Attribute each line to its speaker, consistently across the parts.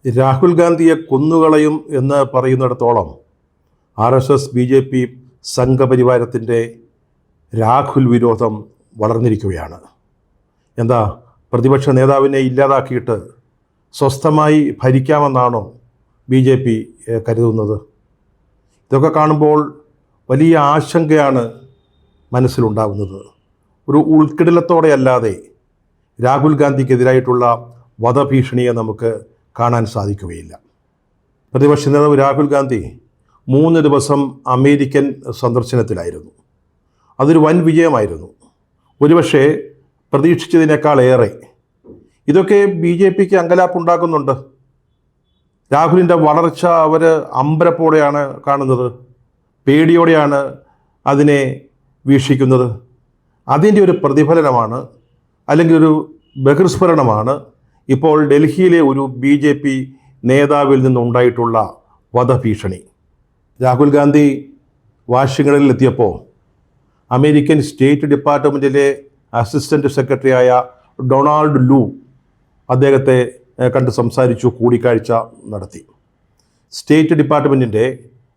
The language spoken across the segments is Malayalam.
Speaker 1: രാഹുൽ ഗാന്ധിയെ കൊന്നുകളയും എന്ന് പറയുന്നിടത്തോളം RSS BJP സംഘപരിവാരത്തിൻ്റെ രാഹുൽ വിരോധം വളർന്നിരിക്കുകയാണ്. എന്താ, പ്രതിപക്ഷ നേതാവിനെ ഇല്ലാതാക്കിയിട്ട് സ്വസ്ഥമായി ഭരിക്കാമെന്നാണോ BJP കരുതുന്നത്? ഇതൊക്കെ കാണുമ്പോൾ വലിയ ആശങ്കയാണ് മനസ്സിലുണ്ടാകുന്നത്. ഒരു ഉൾക്കിടിലത്തോടെയല്ലാതെ രാഹുൽ ഗാന്ധിക്കെതിരായിട്ടുള്ള വധഭീഷണിയെ നമുക്ക് കാണാൻ സാധിക്കുകയില്ല. പ്രതിപക്ഷ നേതാവ് രാഹുൽ ഗാന്ധി 3 ദിവസം അമേരിക്കൻ സന്ദർശനത്തിലായിരുന്നു. അതൊരു വൻ വിജയമായിരുന്നു, ഒരുപക്ഷെ പ്രതീക്ഷിച്ചതിനേക്കാളേറെ. ഇതൊക്കെ BJPക്ക് അങ്കലാപ്പുണ്ടാക്കുന്നുണ്ട്. രാഹുലിൻ്റെ വളർച്ച അവർ അമ്പരപ്പോടെയാണ് കാണുന്നത്, പേടിയോടെയാണ് അതിനെ വീക്ഷിക്കുന്നത്. അതിൻ്റെ ഒരു പ്രതിഫലനമാണ്, അല്ലെങ്കിൽ ഒരു ബഹിർസ്ഫുരണമാണ് ഇപ്പോൾ ഡൽഹിയിലെ ഒരു BJP നേതാവിൽ നിന്നുണ്ടായിട്ടുള്ള വധഭീഷണി. രാഹുൽ ഗാന്ധി വാഷിംഗ്ടണിൽ എത്തിയപ്പോൾ അമേരിക്കൻ സ്റ്റേറ്റ് ഡിപ്പാർട്ട്മെൻറ്റിലെ അസിസ്റ്റൻറ്റ് സെക്രട്ടറിയായ ഡൊണാൾഡ് ലൂ അദ്ദേഹത്തെ കണ്ട് സംസാരിച്ചു, കൂടിക്കാഴ്ച നടത്തി. സ്റ്റേറ്റ് ഡിപ്പാർട്ട്മെൻറ്റിൻ്റെ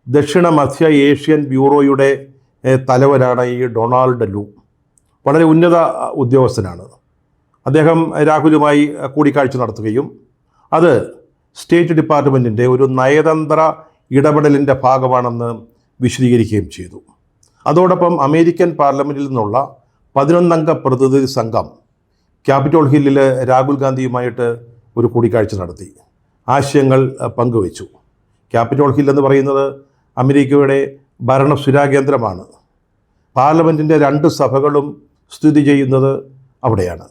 Speaker 1: ദക്ഷിണ മധ്യ ഏഷ്യൻ ബ്യൂറോയുടെ തലവനാണ് ഈ ഡൊണാൾഡ് ലൂ. വളരെ ഉന്നത ഉദ്യോഗസ്ഥനാണ്. അദ്ദേഹം രാഹുലുമായി കൂടിക്കാഴ്ച നടത്തുകയും അത് സ്റ്റേറ്റ് ഡിപ്പാർട്ട്മെൻറ്റിൻ്റെ ഒരു നയതന്ത്ര ഇടപെടലിൻ്റെ ഭാഗമാണെന്ന് വിശദീകരിക്കുകയും ചെയ്തു. അതോടൊപ്പം അമേരിക്കൻ പാർലമെൻറ്റിൽ നിന്നുള്ള 11 അംഗ പ്രതിനിധി സംഘം ക്യാപിറ്റോൾ ഹില്ലിൽ രാഹുൽ ഗാന്ധിയുമായിട്ട് ഒരു കൂടിക്കാഴ്ച നടത്തി, ആശയങ്ങൾ പങ്കുവച്ചു. ക്യാപിറ്റോൾ ഹിൽ എന്ന് പറയുന്നത് അമേരിക്കയുടെ ഭരണസുരാ കേന്ദ്രമാണ്. പാർലമെൻറ്റിൻ്റെ 2 സഭകളും സ്ഥിതി ചെയ്യുന്നത് അവിടെയാണ്.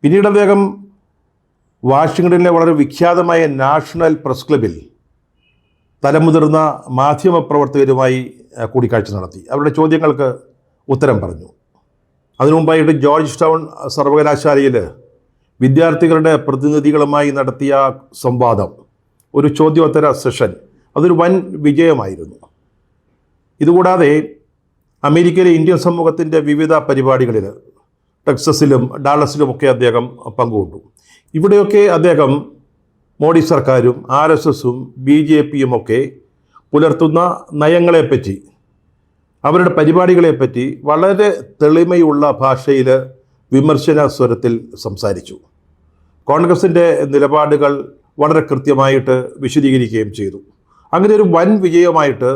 Speaker 1: പിന്നീട് അദ്ദേഹം വാഷിംഗ്ടണിലെ വളരെ വിഖ്യാതമായ നാഷണൽ പ്രസ് ക്ലബിൽ തലമുതിർന്ന മാധ്യമപ്രവർത്തകരുമായി കൂടിക്കാഴ്ച നടത്തി. അവരുടെ ചോദ്യങ്ങൾക്ക് ഉത്തരം പറഞ്ഞു. അതിനു മുമ്പായിട്ട് ജോർജ് ടൗൺ സർവകലാശാലയിൽ വിദ്യാർത്ഥികളുടെ പ്രതിനിധികളുമായി നടത്തിയ സംവാദം, ഒരു ചോദ്യോത്തര സെഷൻ, അതൊരു വൻ വിജയമായിരുന്നു. ഇതുകൂടാതെ അമേരിക്കയിലെ ഇന്ത്യൻ സമൂഹത്തിൻ്റെ വിവിധ പരിപാടികളിൽ ടെക്സസിലും ഡാളസിലുമൊക്കെ അദ്ദേഹം പങ്കുകൊണ്ടു. ഇവിടെയൊക്കെ അദ്ദേഹം മോഡി സർക്കാരും RSSഉം BJPയും ഒക്കെ പുലർത്തുന്ന നയങ്ങളെപ്പറ്റി, അവരുടെ പരിപാടികളെപ്പറ്റി വളരെ തെളിമയുള്ള ഭാഷയിൽ വിമർശന സ്വരത്തിൽ സംസാരിച്ചു. കോൺഗ്രസിൻ്റെ നിലപാടുകൾ വളരെ കൃത്യമായിട്ട് വിശദീകരിക്കുകയും ചെയ്തു. അങ്ങനെ ഒരു വൻ വിജയമായിട്ട്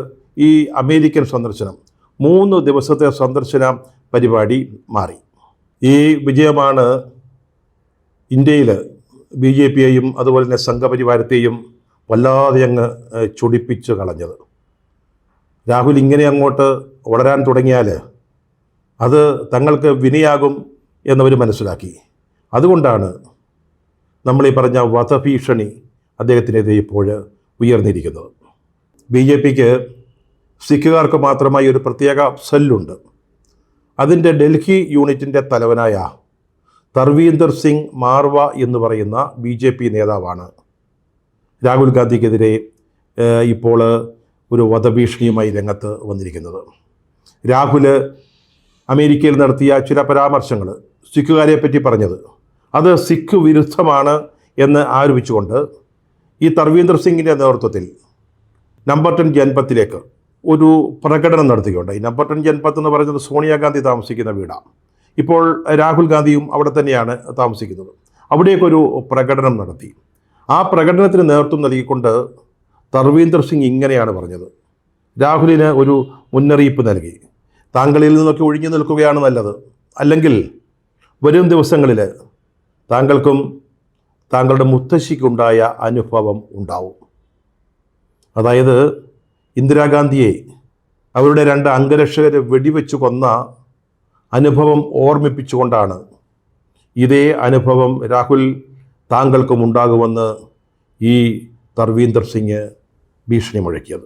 Speaker 1: ഈ അമേരിക്കൻ സന്ദർശനം, 3 ദിവസത്തെ സന്ദർശന പരിപാടി മാറി. ഈ വിജയമാണ് ഇന്ത്യയിൽ BJPയെയും അതുപോലെ തന്നെ സംഘപരിവാരത്തെയും വല്ലാതെ അങ്ങ് ചൊടിപ്പിച്ച് കളഞ്ഞത്. രാഹുൽ ഇങ്ങനെ അങ്ങോട്ട് വളരാൻ തുടങ്ങിയാൽ അത് തങ്ങൾക്ക് വിനയാകും എന്നവർ മനസ്സിലാക്കി. അതുകൊണ്ടാണ് നമ്മളീ പറഞ്ഞ വധഭീഷണി അദ്ദേഹത്തിനെതിരെ ഇപ്പോൾ ഉയർന്നിരിക്കുന്നത്. BJPക്ക് സിഖുകാർക്ക് മാത്രമായി ഒരു പ്രത്യേക സെല്ലുണ്ട്. അതിൻ്റെ ഡൽഹി യൂണിറ്റിൻ്റെ തലവനായ തർവീന്ദർ സിംഗ് മാർവ എന്ന് പറയുന്ന BJP നേതാവാണ് രാഹുൽ ഗാന്ധിക്കെതിരെ ഇപ്പോൾ ഒരു വധഭീഷണിയുമായി രംഗത്ത് വന്നിരിക്കുന്നത്. രാഹുൽ അമേരിക്കയിൽ നടത്തിയ ചില പരാമർശങ്ങൾ, സിഖുകാരെ പറ്റി പറഞ്ഞത്, അത് സിഖ് വിരുദ്ധമാണ് എന്ന് ആരോപിച്ചുകൊണ്ട് ഈ തർവീന്ദർ സിംഗിൻ്റെ നേതൃത്വത്തിൽ നമ്പർ 10 ജൻപത്തിലേക്ക് ഒരു പ്രകടനം നടത്തുകയുണ്ടായി. നമ്പർ 10 ജൻപത്ത് എന്ന് പറയുന്നത് സോണിയാഗാന്ധി താമസിക്കുന്ന വീടാണ്. ഇപ്പോൾ രാഹുൽ ഗാന്ധിയും അവിടെ തന്നെയാണ് താമസിക്കുന്നത്. അവിടേക്കൊരു പ്രകടനം നടത്തി. ആ പ്രകടനത്തിന് നേതൃത്വം നൽകിക്കൊണ്ട് തർവീന്ദർ സിംഗ് ഇങ്ങനെയാണ് പറഞ്ഞത്. രാഹുലിന് ഒരു മുന്നറിയിപ്പ് നൽകി, താങ്കളിൽ നിന്നൊക്കെ ഒഴിഞ്ഞു നിൽക്കുകയാണ് നല്ലത്, അല്ലെങ്കിൽ വരും ദിവസങ്ങളിൽ താങ്കൾക്കും താങ്കളുടെ മുത്തശ്ശിക്കുണ്ടായ അനുഭവം ഉണ്ടാവും. അതായത് ഇന്ദിരാഗാന്ധിയെ അവരുടെ 2 അംഗരക്ഷകരെ വെടിവെച്ച് കൊന്ന അനുഭവം ഓർമ്മിപ്പിച്ചുകൊണ്ടാണ് ഇതേ അനുഭവം രാഹുൽ താങ്കൾക്കും ഉണ്ടാകുമെന്ന് ഈ തർവീന്ദർ സിംഗ് ഭീഷണി മുഴക്കിയത്.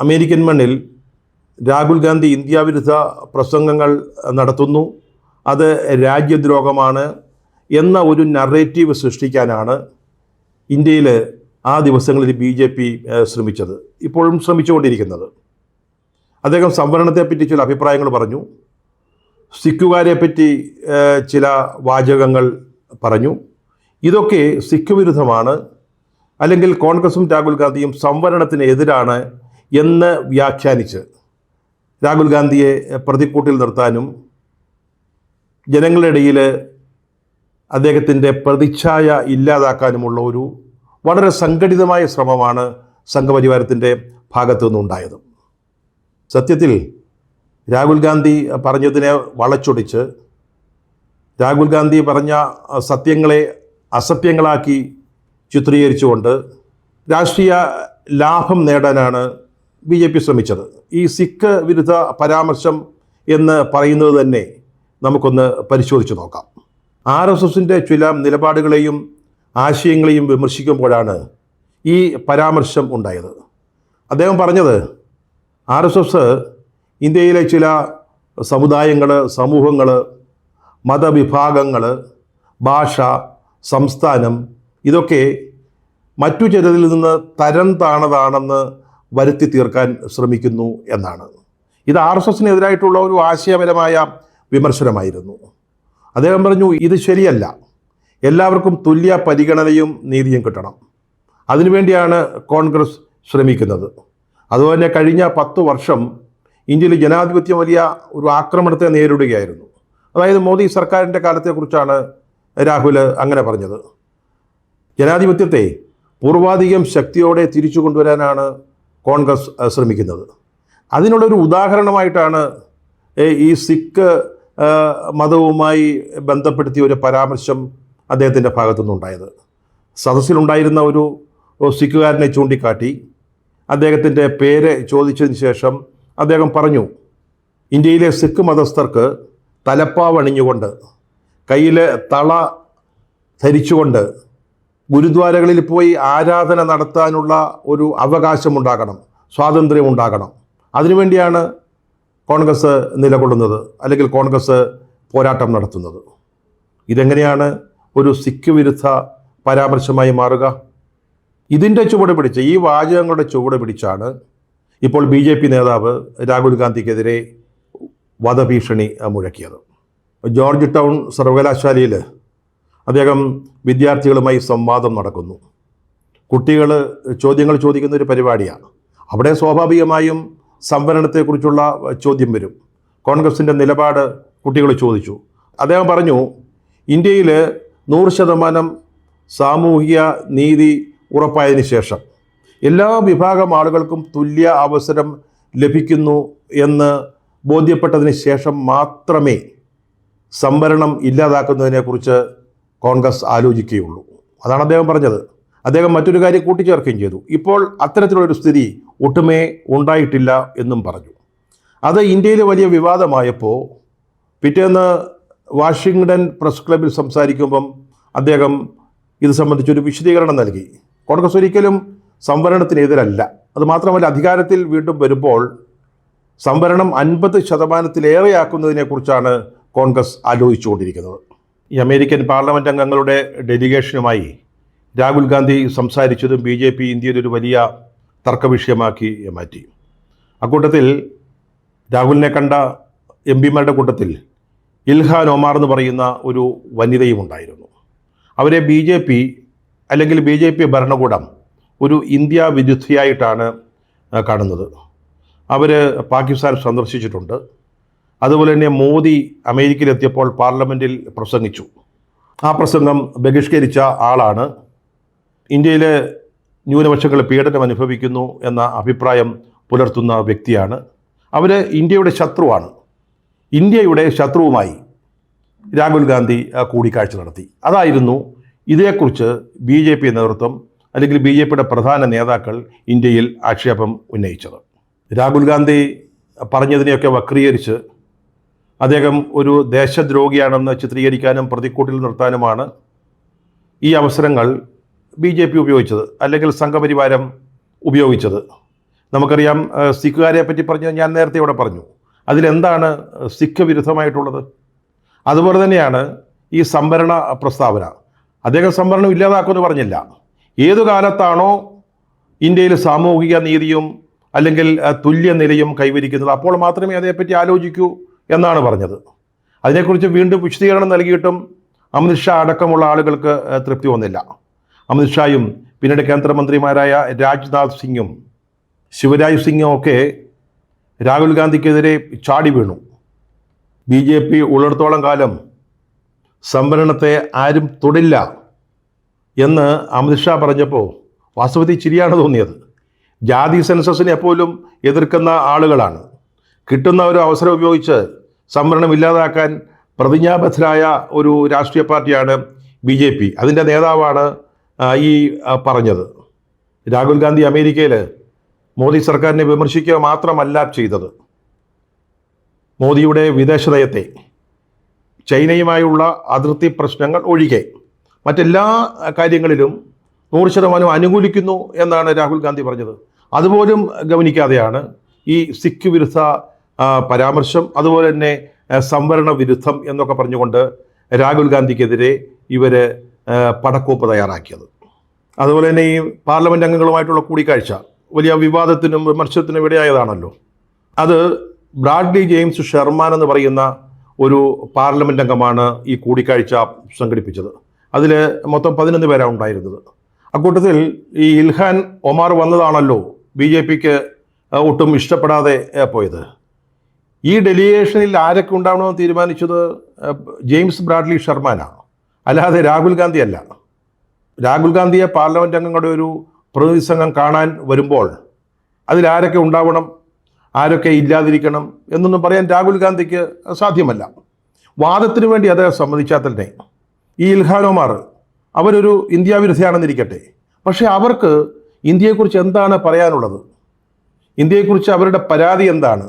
Speaker 1: അമേരിക്കൻ മണ്ണിൽ രാഹുൽ ഗാന്ധി ഇന്ത്യ വിരുദ്ധ പ്രസംഗങ്ങൾ നടത്തുന്നു, അത് രാജ്യദ്രോഹമാണ് എന്ന ഒരു നറേറ്റീവ് സൃഷ്ടിക്കാനാണ് ഇന്ത്യയിൽ ആ ദിവസങ്ങളിൽ BJP ശ്രമിച്ചത്, ഇപ്പോഴും ശ്രമിച്ചുകൊണ്ടിരിക്കുന്നത്. അദ്ദേഹം സംവരണത്തെപ്പറ്റി ചില അഭിപ്രായങ്ങൾ പറഞ്ഞു, സിഖുകാരെ പറ്റി ചില വാചകങ്ങൾ പറഞ്ഞു. ഇതൊക്കെ സിഖ് വിരുദ്ധമാണ്, അല്ലെങ്കിൽ കോൺഗ്രസും രാഹുൽ ഗാന്ധിയും സംവരണത്തിന് എതിരാണ് എന്ന് വ്യാഖ്യാനിച്ച് രാഹുൽ ഗാന്ധിയെ പ്രതിക്കൂട്ടിൽ നിർത്താനും ജനങ്ങളുടെ ഇടയിൽ അദ്ദേഹത്തിൻ്റെ പ്രതിച്ഛായ ഇല്ലാതാക്കാനുമുള്ള ഒരു വളരെ സംഘടിതമായ ശ്രമമാണ് സംഘപരിവാരത്തിൻ്റെ ഭാഗത്തു നിന്നുണ്ടായത്. സത്യത്തിൽ രാഹുൽ ഗാന്ധി പറഞ്ഞതിനെ വളച്ചൊടിച്ച് രാഹുൽ ഗാന്ധി പറഞ്ഞ സത്യങ്ങളെ അസത്യങ്ങളാക്കി ചിത്രീകരിച്ചുകൊണ്ട് രാഷ്ട്രീയ ലാഭം നേടാനാണ് BJP ശ്രമിച്ചത്. ഈ സിഖ് വിരുദ്ധ പരാമർശം എന്ന് പറയുന്നത് തന്നെ നമുക്കൊന്ന് പരിശോധിച്ച് നോക്കാം. RSSൻ്റെ ചില നിലപാടുകളെയും ആശയങ്ങളെയും വിമർശിക്കുമ്പോഴാണ് ഈ പരാമർശം ഉണ്ടായത്. അദ്ദേഹം പറഞ്ഞത് RSS ഇന്ത്യയിലെ ചില സമുദായങ്ങൾ, സമൂഹങ്ങൾ, മതവിഭാഗങ്ങൾ, ഭാഷ, സംസ്ഥാനം ഇതൊക്കെ മറ്റു ചിലതിൽ നിന്ന് തരം താണതാണെന്ന് വരുത്തി തീർക്കാൻ ശ്രമിക്കുന്നു എന്നാണ്. ഇത് RSSനെതിരായിട്ടുള്ള ഒരു ആശയപരമായ വിമർശനമായിരുന്നു. അദ്ദേഹം പറഞ്ഞു, ഇത് ശരിയല്ല, എല്ലാവർക്കും തുല്യ പരിഗണനയും നീതിയും കിട്ടണം. അതിനുവേണ്ടിയാണ് കോൺഗ്രസ് ശ്രമിക്കുന്നത്. അതുപോലെ കഴിഞ്ഞ 10 വർഷം ഇന്ത്യയിൽ ജനാധിപത്യം വലിയ ഒരു ആക്രമണത്തെ നേരിടുകയായിരുന്നു. അതായത് മോദി സർക്കാരിൻ്റെ കാലത്തെക്കുറിച്ചാണ് രാഹുൽ അങ്ങനെ പറഞ്ഞത്. ജനാധിപത്യത്തെ പൂർവാധികം ശക്തിയോടെ തിരിച്ചു കൊണ്ടുവരാനാണ് കോൺഗ്രസ് ശ്രമിക്കുന്നത്. അതിനുള്ളൊരു ഉദാഹരണമായിട്ടാണ് ഈ സിഖ് മതവുമായി ബന്ധപ്പെടുത്തിയ ഒരു പരാമർശം അദ്ദേഹത്തിൻ്റെ ഭാഗത്തുനിന്നുണ്ടായത്. സദസ്സിലുണ്ടായിരുന്ന ഒരു സിഖുകാരനെ ചൂണ്ടിക്കാട്ടി അദ്ദേഹത്തിൻ്റെ പേര് ചോദിച്ചതിന് ശേഷം അദ്ദേഹം പറഞ്ഞു, ഇന്ത്യയിലെ സിഖ് മതസ്ഥർക്ക് തലപ്പാവണിഞ്ഞുകൊണ്ട് കയ്യിൽ തള ധരിച്ചുകൊണ്ട് ഗുരുദ്വാരകളിൽ പോയി ആരാധന നടത്താനുള്ള ഒരു അവകാശമുണ്ടാകണം, സ്വാതന്ത്ര്യമുണ്ടാകണം. അതിനുവേണ്ടിയാണ് കോൺഗ്രസ് നിലകൊള്ളുന്നത്, അല്ലെങ്കിൽ കോൺഗ്രസ് പോരാട്ടം നടത്തുന്നത്. ഇതെങ്ങനെയാണ് ഒരു സിഖ് വിരുദ്ധ പരാമർശമായി മാറുക? ഇതിൻ്റെ ചുവട് പിടിച്ച്, ഈ വാചകങ്ങളുടെ ചുവട് പിടിച്ചാണ് ഇപ്പോൾ BJP നേതാവ് രാഹുൽ ഗാന്ധിക്കെതിരെ വധഭീഷണി മുഴക്കിയത്. ജോർജ് ടൗൺ സർവകലാശാലയിൽ അദ്ദേഹം വിദ്യാർത്ഥികളുമായി സംവാദം നടക്കുന്നു. കുട്ടികൾ ചോദ്യങ്ങൾ ചോദിക്കുന്ന ഒരു പരിപാടിയാണ്. അവിടെ സ്വാഭാവികമായും സംവരണത്തെക്കുറിച്ചുള്ള ചോദ്യം വരും. കോൺഗ്രസിൻ്റെ നിലപാട് കുട്ടികൾ ചോദിച്ചു. അദ്ദേഹം പറഞ്ഞു, ഇന്ത്യയിൽ 100% സാമൂഹിക നീതി ഉറപ്പായതിനു ശേഷം എല്ലാ വിഭാഗം ആളുകൾക്കും തുല്യ അവസരം ലഭിക്കുന്നു എന്ന് ബോധ്യപ്പെട്ടതിന് ശേഷം മാത്രമേ സംവരണം ഇല്ലാതാക്കുന്നതിനെക്കുറിച്ച് കോൺഗ്രസ് ആലോചിക്കുകയുള്ളൂ. അതാണ് അദ്ദേഹം പറഞ്ഞത്. അദ്ദേഹം മറ്റൊരു കാര്യം കൂട്ടിച്ചേർക്കുകയും ചെയ്തു, ഇപ്പോൾ അത്തരത്തിലുള്ളൊരു സ്ഥിതി ഒട്ടുമേ ഉണ്ടായിട്ടില്ല എന്നും പറഞ്ഞു. അത് ഇന്ത്യയിൽ വലിയ വിവാദമായപ്പോൾ പിറ്റേന്ന് വാഷിങ്ടൺ പ്രസ് ക്ലബിൽ സംസാരിക്കുമ്പം അദ്ദേഹം ഇത് സംബന്ധിച്ചൊരു വിശദീകരണം നൽകി. കോൺഗ്രസ് ഒരിക്കലും സംവരണത്തിനെതിരല്ല. അതുമാത്രമല്ല, അധികാരത്തിൽ വീണ്ടും വരുമ്പോൾ സംവരണം 50%-ലേറെയാക്കുന്നതിനെക്കുറിച്ചാണ് കോൺഗ്രസ് ആലോചിച്ചുകൊണ്ടിരിക്കുന്നത്. ഈ അമേരിക്കൻ പാർലമെൻറ്റ് അംഗങ്ങളുടെ ഡെലിഗേഷനുമായി രാഹുൽ ഗാന്ധി സംസാരിച്ചതും BJP ഇന്ത്യയിലൊരു വലിയ തർക്കവിഷയമാക്കി മാറ്റി. അക്കൂട്ടത്തിൽ രാഹുലിനെ കണ്ട MP-മാരുടെ കൂട്ടത്തിൽ ഇൽഹാൻ ഒമാർ എന്ന് പറയുന്ന ഒരു വനിതയും ഉണ്ടായിരുന്നു. അവരെ BJP അല്ലെങ്കിൽ BJP ഭരണകൂടം ഒരു ഇന്ത്യ വിരുദ്ധയായിട്ടാണ് കാണുന്നത്. അവർ പാകിസ്ഥാൻ സന്ദർശിച്ചിട്ടുണ്ട്. അതുപോലെ തന്നെ മോദി അമേരിക്കയിലെത്തിയപ്പോൾ പാർലമെൻറ്റിൽ പ്രസംഗിച്ചു. ആ പ്രസംഗം ബഹിഷ്കരിച്ച ആളാണ്. ഇന്ത്യയിലെ ന്യൂനപക്ഷങ്ങൾ പീഡനം അനുഭവിക്കുന്നു എന്ന അഭിപ്രായം പുലർത്തുന്ന വ്യക്തിയാണ്. അവർ ഇന്ത്യയുടെ ശത്രുവാണ്. ഇന്ത്യയുടെ ശത്രുവുമായി രാഹുൽ ഗാന്ധി കൂടിക്കാഴ്ച നടത്തി. അതായിരുന്നു ഇതേക്കുറിച്ച് BJP നേതൃത്വം അല്ലെങ്കിൽ BJPയുടെ പ്രധാന നേതാക്കൾ ഇന്ത്യയിൽ ആക്ഷേപം ഉന്നയിച്ചത്. രാഹുൽ ഗാന്ധി പറഞ്ഞതിനെയൊക്കെ വക്രീകരിച്ച് അദ്ദേഹം ഒരു ദേശദ്രോഹിയാണെന്ന് ചിത്രീകരിക്കാനും പ്രതിക്കൂട്ടിൽ നിർത്താനുമാണ് ഈ അവസരങ്ങൾ BJP ഉപയോഗിച്ചത്, അല്ലെങ്കിൽ സംഘപരിവാരം ഉപയോഗിച്ചത്. നമുക്കറിയാം, സിഖുകാരെ പറ്റി പറഞ്ഞത് ഞാൻ നേരത്തെ ഇവിടെ പറഞ്ഞു. അതിലെന്താണ് സിഖ് വിരുദ്ധമായിട്ടുള്ളത്? അതുപോലെ തന്നെയാണ് ഈ സംവരണ പ്രസ്താവന. അദ്ദേഹം സംവരണം ഇല്ലാതാക്കുമെന്ന് പറഞ്ഞില്ല. ഏതു കാലത്താണോ ഇന്ത്യയിൽ സാമൂഹിക നീതിയും അല്ലെങ്കിൽ തുല്യനിലയും കൈവരിക്കുന്നത് അപ്പോൾ മാത്രമേ അതേപ്പറ്റി ആലോചിക്കൂ എന്നാണ് പറഞ്ഞത്. അതിനെക്കുറിച്ച് വീണ്ടും വിശദീകരണം നൽകിയിട്ടും അമിത്ഷാ അടക്കമുള്ള ആളുകൾക്ക് തൃപ്തി വന്നില്ല. അമിത്ഷായും പിന്നീട് കേന്ദ്രമന്ത്രിമാരായ രാജ്നാഥ് സിംഗും ശിവരാജ് സിംഗും ഒക്കെ രാഹുൽ ഗാന്ധിക്കെതിരെ ചാടി വീണു. BJP ഉള്ളിടത്തോളം കാലം സംവരണത്തെ ആരും തൊടില്ല എന്ന് അമിത്ഷാ പറഞ്ഞപ്പോൾ വാസ്തവത്തിൽ ചിരിയാണ് തോന്നിയത്. ജാതി സെൻസസിനെ എപ്പോഴും എതിർക്കുന്ന ആളുകളാണ്. കിട്ടുന്ന ഒരു അവസരം ഉപയോഗിച്ച് സംവരണം ഇല്ലാതാക്കാൻ പ്രതിജ്ഞാബദ്ധരായ ഒരു രാഷ്ട്രീയ പാർട്ടിയാണ് BJP. അതിൻ്റെ നേതാവാണ് ഈ പറഞ്ഞത്. രാഹുൽ ഗാന്ധി അമേരിക്കയിൽ മോദി സർക്കാരിനെ വിമർശിക്കുക മാത്രമല്ല ചെയ്തത്. മോദിയുടെ വിദേശ നയത്തെ, ചൈനയുമായുള്ള അതിർത്തി പ്രശ്നങ്ങൾ ഒഴികെ മറ്റെല്ലാ കാര്യങ്ങളിലും 100% അനുകൂലിക്കുന്നു എന്നാണ് രാഹുൽ ഗാന്ധി പറഞ്ഞത്. അതുപോലും ഗവനിക്കാതെയാണ് ഈ സിഖ് വിരുദ്ധ പരാമർശം, അതുപോലെ തന്നെ സംവരണ വിരുദ്ധം എന്നൊക്കെ പറഞ്ഞുകൊണ്ട് രാഹുൽ ഗാന്ധിക്കെതിരെ ഇവർ പടക്കോപ്പ് തയ്യാറാക്കിയത്. അതുപോലെ തന്നെ ഈ പാർലമെൻറ്റ് അംഗങ്ങളുമായിട്ടുള്ള കൂടിക്കാഴ്ച വലിയ വിവാദത്തിനും വിമർശനത്തിനും ഇടയായതാണല്ലോ. അത് ബ്രാഡ്ലി ജെയിംസ് ഷെർമാൻ എന്ന് പറയുന്ന ഒരു പാർലമെൻറ്റ് അംഗമാണ് ഈ കൂടിക്കാഴ്ച സംഘടിപ്പിച്ചത്. അതിൽ മൊത്തം 11 പേരാണ് ഉണ്ടായിരുന്നത്. അക്കൂട്ടത്തിൽ ഈ ഇൽഹാൻ ഒമാർ വന്നതാണല്ലോ BJPക്ക് ഒട്ടും ഇഷ്ടപ്പെടാതെ പോയത്. ഈ ഡെലിഗേഷനിൽ ആരൊക്കെ ഉണ്ടാവണമെന്ന് തീരുമാനിച്ചത് ജെയിംസ് ബ്രാഡ്ലി ഷെർമാനാണ്, അല്ലാതെ രാഹുൽ ഗാന്ധി അല്ല. രാഹുൽ ഗാന്ധിയെ പാർലമെൻറ്റ് അംഗങ്ങളുടെ ഒരു പ്രതിനിധി സംഘം കാണാൻ വരുമ്പോൾ അതിലാരൊക്കെ ഉണ്ടാവണം, ആരൊക്കെ ഇല്ലാതിരിക്കണം എന്നൊന്നും പറയാൻ രാഹുൽ ഗാന്ധിക്ക് സാധ്യമല്ല. വാദത്തിന് വേണ്ടി അദ്ദേഹം സമ്മതിച്ചാൽ തന്നെ ഈ ഇൽഹാൻ ഒമാർ അവരൊരു ഇന്ത്യ വിരുദ്ധയാണെന്നിരിക്കട്ടെ, പക്ഷേ അവർക്ക് ഇന്ത്യയെക്കുറിച്ച് എന്താണ് പറയാനുള്ളത്? ഇന്ത്യയെക്കുറിച്ച് അവരുടെ പരാതി എന്താണ്?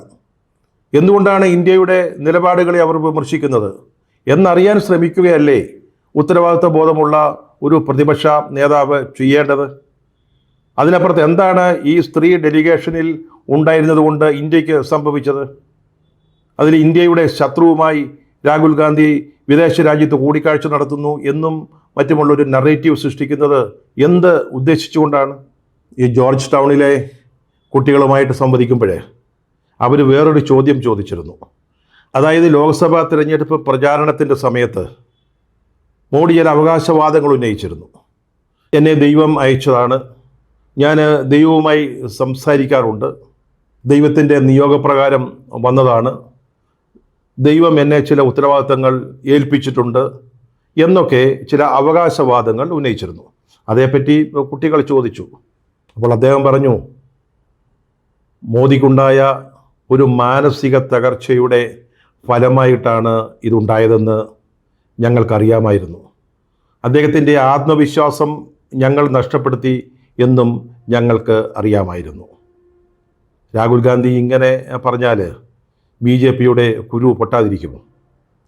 Speaker 1: എന്തുകൊണ്ടാണ് ഇന്ത്യയുടെ നിലപാടുകളെ അവർ വിമർശിക്കുന്നത് എന്നറിയാൻ ശ്രമിക്കുകയല്ലേ ഉത്തരവാദിത്വ ബോധമുള്ള ഒരു പ്രതിപക്ഷ നേതാവ് ചെയ്യേണ്ടത്? അതിനപ്പുറത്ത് എന്താണ് ഈ സ്ത്രീ ഡെലിഗേഷനിൽ ഉണ്ടായിരുന്നത് കൊണ്ട് ഇന്ത്യക്ക് സംഭവിച്ചത്? അതിൽ ഇന്ത്യയുടെ ശത്രുവുമായി രാഹുൽ ഗാന്ധി വിദേശ രാജ്യത്ത് കൂടിക്കാഴ്ച നടത്തുന്നു എന്നും മറ്റുമുള്ളൊരു നറേറ്റീവ് സൃഷ്ടിക്കുന്നത് എന്ത് ഉദ്ദേശിച്ചുകൊണ്ടാണ്? ഈ ജോർജ് ടൗണിലെ കുട്ടികളുമായിട്ട് സംവദിക്കുമ്പോഴേ അവർ വേറൊരു ചോദ്യം ചോദിച്ചിരുന്നു. അതായത് ലോക്സഭാ തിരഞ്ഞെടുപ്പ് പ്രചാരണത്തിൻ്റെ സമയത്ത് മോഡി ചില അവകാശവാദങ്ങൾ ഉന്നയിച്ചിരുന്നു. എന്നെ ദൈവം അയച്ചതാണ്, ഞാൻ ദൈവവുമായി സംസാരിക്കാറുണ്ട്, ദൈവത്തിൻ്റെ നിയോഗപ്രകാരം വന്നതാണ്, ദൈവം എന്നെ ചില ഉത്തരവാദിത്തങ്ങൾ ഏൽപ്പിച്ചിട്ടുണ്ട് എന്നൊക്കെ ചില അവകാശവാദങ്ങൾ ഉന്നയിച്ചിരുന്നു. അതേപ്പറ്റി കുട്ടികൾ ചോദിച്ചു. അപ്പോൾ അദ്ദേഹം പറഞ്ഞു, മോദിക്കുണ്ടായ ഒരു മാനസിക തകർച്ചയുടെ ഫലമായിട്ടാണ് ഇതുണ്ടായതെന്ന് ഞങ്ങൾക്കറിയാമായിരുന്നു. അദ്ദേഹത്തിൻ്റെ ആത്മവിശ്വാസം ഞങ്ങൾ നഷ്ടപ്പെടുത്തി എന്നും ഞങ്ങൾക്ക് അറിയാമായിരുന്നു. രാഹുൽ ഗാന്ധി ഇങ്ങനെ പറഞ്ഞാൽ BJPയുടെ കുരു പൊട്ടാതിരിക്കുമോ?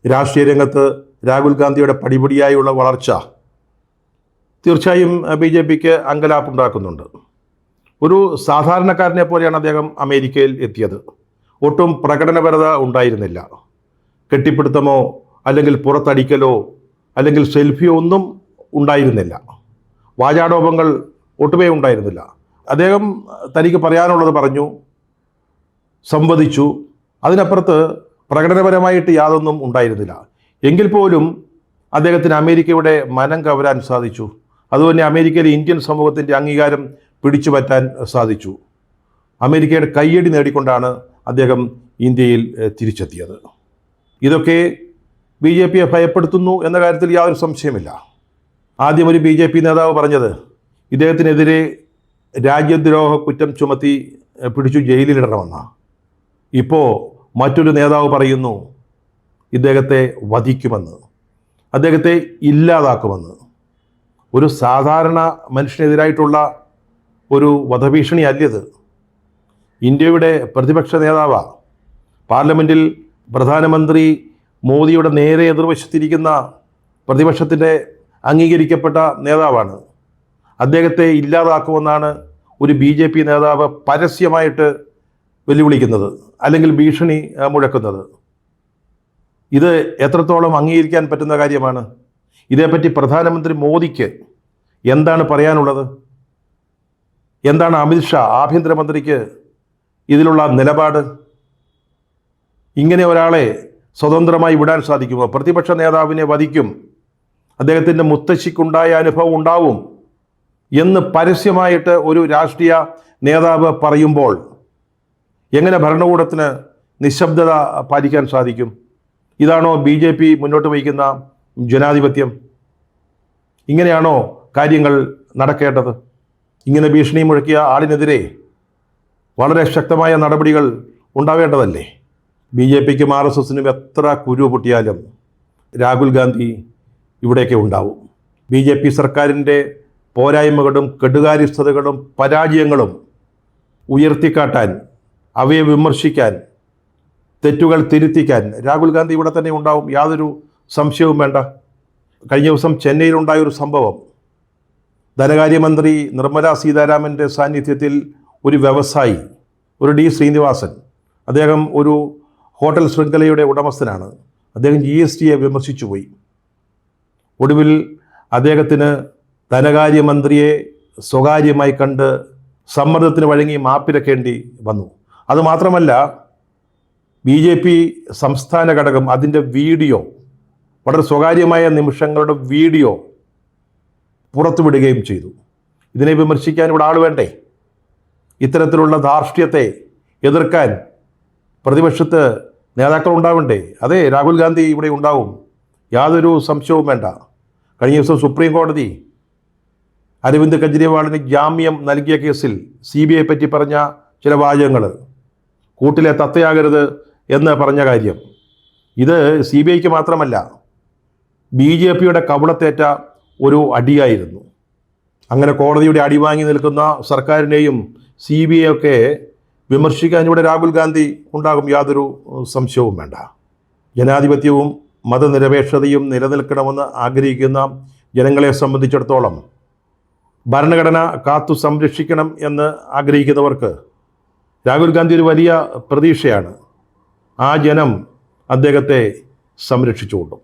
Speaker 1: രാഷ്ട്രീയ രംഗത്ത് രാഹുൽ ഗാന്ധിയുടെ പടിപടിയായുള്ള വളർച്ച തീർച്ചയായും BJPക്ക് അങ്കലാപ്പുണ്ടാക്കുന്നുണ്ട്. ഒരു സാധാരണക്കാരനെ പോലെയാണ് അദ്ദേഹം അമേരിക്കയിൽ എത്തിയത്. ഒട്ടും പ്രകടനപരത ഉണ്ടായിരുന്നില്ല. കെട്ടിപ്പിടുത്തമോ അല്ലെങ്കിൽ പുറത്തടിക്കലോ അല്ലെങ്കിൽ സെൽഫിയോ ഒന്നും ഉണ്ടായിരുന്നില്ല. വാചാടോപങ്ങൾ ഒട്ടുമേ ഉണ്ടായിരുന്നില്ല. അദ്ദേഹം തനിക്ക് പറയാനുള്ളത് പറഞ്ഞു, സംവദിച്ചു. അതിനപ്പുറത്ത് പ്രകടനപരമായിട്ട് യാതൊന്നും ഉണ്ടായിരുന്നില്ല. എങ്കിൽ പോലും അദ്ദേഹത്തിന് അമേരിക്കയുടെ മനം കവരാൻ സാധിച്ചു. അതുപോലെ അമേരിക്കയിലെ ഇന്ത്യൻ സമൂഹത്തിൻ്റെ അംഗീകാരം പിടിച്ചു പറ്റാൻ സാധിച്ചു. അമേരിക്കയുടെ കയ്യടി നേടിക്കൊണ്ടാണ് അദ്ദേഹം ഇന്ത്യയിൽ തിരിച്ചെത്തിയത്. ഇതൊക്കെ BJPയെ ഭയപ്പെടുത്തുന്നു എന്ന കാര്യത്തിൽ യാതൊരു സംശയമില്ല. ആദ്യം ഒരു BJP നേതാവ് പറഞ്ഞത് ഇദ്ദേഹത്തിനെതിരെ രാജ്യദ്രോഹ കുറ്റം ചുമത്തി പിടിച്ചു ജയിലിലിടണമെന്നാണ്. ഇപ്പോൾ മറ്റൊരു നേതാവ് പറയുന്നു ഇദ്ദേഹത്തെ വധിക്കുമെന്ന്, അദ്ദേഹത്തെ ഇല്ലാതാക്കുമെന്ന്. ഒരു സാധാരണ മനുഷ്യനെതിരായിട്ടുള്ള ഒരു വധഭീഷണി അല്ലത്. ഇന്ത്യയുടെ പ്രതിപക്ഷ നേതാവാണ്. പാർലമെൻറ്റിൽ പ്രധാനമന്ത്രി മോദിയുടെ നേരെ എതിർവശത്തിരിക്കുന്ന പ്രതിപക്ഷത്തിൻ്റെ അംഗീകരിക്കപ്പെട്ട നേതാവാണ്. അദ്ദേഹത്തെ ഇല്ലാതാക്കുമെന്നാണ് ഒരു BJP നേതാവ് പരസ്യമായിട്ട് വെല്ലുവിളിക്കുന്നത് അല്ലെങ്കിൽ ഭീഷണി മുഴക്കുന്നത്. ഇത് എത്രത്തോളം അംഗീകരിക്കാൻ പറ്റുന്ന കാര്യമാണ്? ഇതേപ്പറ്റി പ്രധാനമന്ത്രി മോദിക്ക് എന്താണ് പറയാനുള്ളത്? എന്താണ് അമിത്ഷാ ആഭ്യന്തരമന്ത്രിക്ക് ഇതിലുള്ള നിലപാട്? ഇങ്ങനെ ഒരാളെ സ്വതന്ത്രമായി വിടാൻ സാധിക്കുമോ? പ്രതിപക്ഷ നേതാവിനെ വധിക്കും, അദ്ദേഹത്തിൻ്റെ മുത്തശ്ശിക്കുണ്ടായ അനുഭവം ഉണ്ടാവും എന്ന് പരസ്യമായിട്ട് ഒരു രാഷ്ട്രീയ നേതാവ് പറയുമ്പോൾ എങ്ങനെ ഭരണകൂടത്തിന് നിശബ്ദത പാലിക്കാൻ സാധിക്കും? ഇതാണോ BJP മുന്നോട്ട് വയ്ക്കുന്ന ജനാധിപത്യം? ഇങ്ങനെയാണോ കാര്യങ്ങൾ നടക്കേണ്ടത്? ഇങ്ങനെ ഭീഷണി മുഴക്കിയ ആളിനെതിരെ വളരെ ശക്തമായ നടപടികൾ ഉണ്ടാവേണ്ടതല്ലേ? BJPക്കും RSSനും എത്ര കുരു പൊട്ടിയാലും രാഹുൽ ഗാന്ധി ഇവിടെയൊക്കെ ഉണ്ടാവും. BJP സർക്കാരിൻ്റെ പോരായ്മകളും കെടുകാര്യസ്ഥതകളും പരാജയങ്ങളും ഉയർത്തിക്കാട്ടാൻ, അവയെ വിമർശിക്കാൻ, തെറ്റുകൾ തിരുത്തിക്കാൻ രാഹുൽ ഗാന്ധി ഇവിടെ തന്നെ ഉണ്ടാവും, യാതൊരു സംശയവും വേണ്ട. കഴിഞ്ഞ ദിവസം ചെന്നൈയിലുണ്ടായൊരു സംഭവം, ധനകാര്യമന്ത്രി നിർമ്മല സീതാരാമൻ്റെ സാന്നിധ്യത്തിൽ ഒരു വ്യവസായി, ഒരു D. ശ്രീനിവാസൻ, അദ്ദേഹം ഒരു ഹോട്ടൽ ശൃംഖലയുടെ ഉടമസ്ഥനാണ്, അദ്ദേഹം GSTയെ വിമർശിച്ചു പോയി. ഒടുവിൽ അദ്ദേഹത്തിന് ധനകാര്യമന്ത്രിയെ സ്വകാര്യമായി കണ്ട് സമ്മർദ്ദത്തിന് വഴങ്ങി മാപ്പിരക്കേണ്ടി വന്നു. അതുമാത്രമല്ല, BJP സംസ്ഥാന ഘടകം അതിൻ്റെ വീഡിയോ, വളരെ സ്വകാര്യമായ നിമിഷങ്ങളുടെ വീഡിയോ പുറത്തുവിടുകയും ചെയ്തു. ഇതിനെ വിമർശിക്കാൻ ഇവിടെ ആൾ വേണ്ടേ? ഇത്തരത്തിലുള്ള ധാർഷ്ട്യത്തെ എതിർക്കാൻ പ്രതിപക്ഷത്ത് നേതാക്കൾ ഉണ്ടാവണ്ടേ? അതെ, രാഹുൽ ഗാന്ധി ഇവിടെ ഉണ്ടാവും, യാതൊരു സംശയവും വേണ്ട. കഴിഞ്ഞ ദിവസം സുപ്രീം കോടതി അരവിന്ദ് കെജ്രിവാളിന് ജാമ്യം നൽകിയ കേസിൽ CBI പറ്റി പറഞ്ഞ ചില വാചകങ്ങൾ, കൂട്ടിലെ തത്തയാകരുത് എന്ന് പറഞ്ഞ കാര്യം, ഇത് CBIക്ക് മാത്രമല്ല BJPയുടെ കവളത്തേറ്റ ഒരു അടിയായിരുന്നു. അങ്ങനെ കോടതിയുടെ അടി വാങ്ങി നിൽക്കുന്ന സർക്കാരിനെയും CBI ഒക്കെ വിമർശിക്കാൻ ഇവിടെ രാഹുൽ ഗാന്ധി ഉണ്ടാകും, യാതൊരു സംശയവും വേണ്ട. ജനാധിപത്യവും മതനിരപേക്ഷതയും നിലനിൽക്കണമെന്ന് ആഗ്രഹിക്കുന്ന ജനങ്ങളെ സംബന്ധിച്ചിടത്തോളം ഭരണഘടന കാത്തു സംരക്ഷിക്കണം എന്ന് ആഗ്രഹിക്കുന്നവർക്ക് രാഹുൽ ഗാന്ധി ഒരു വലിയ പ്രതീക്ഷയാണ്. ആ ജനം അദ്ദേഹത്തെ സംരക്ഷിച്ചുകൊള്ളും.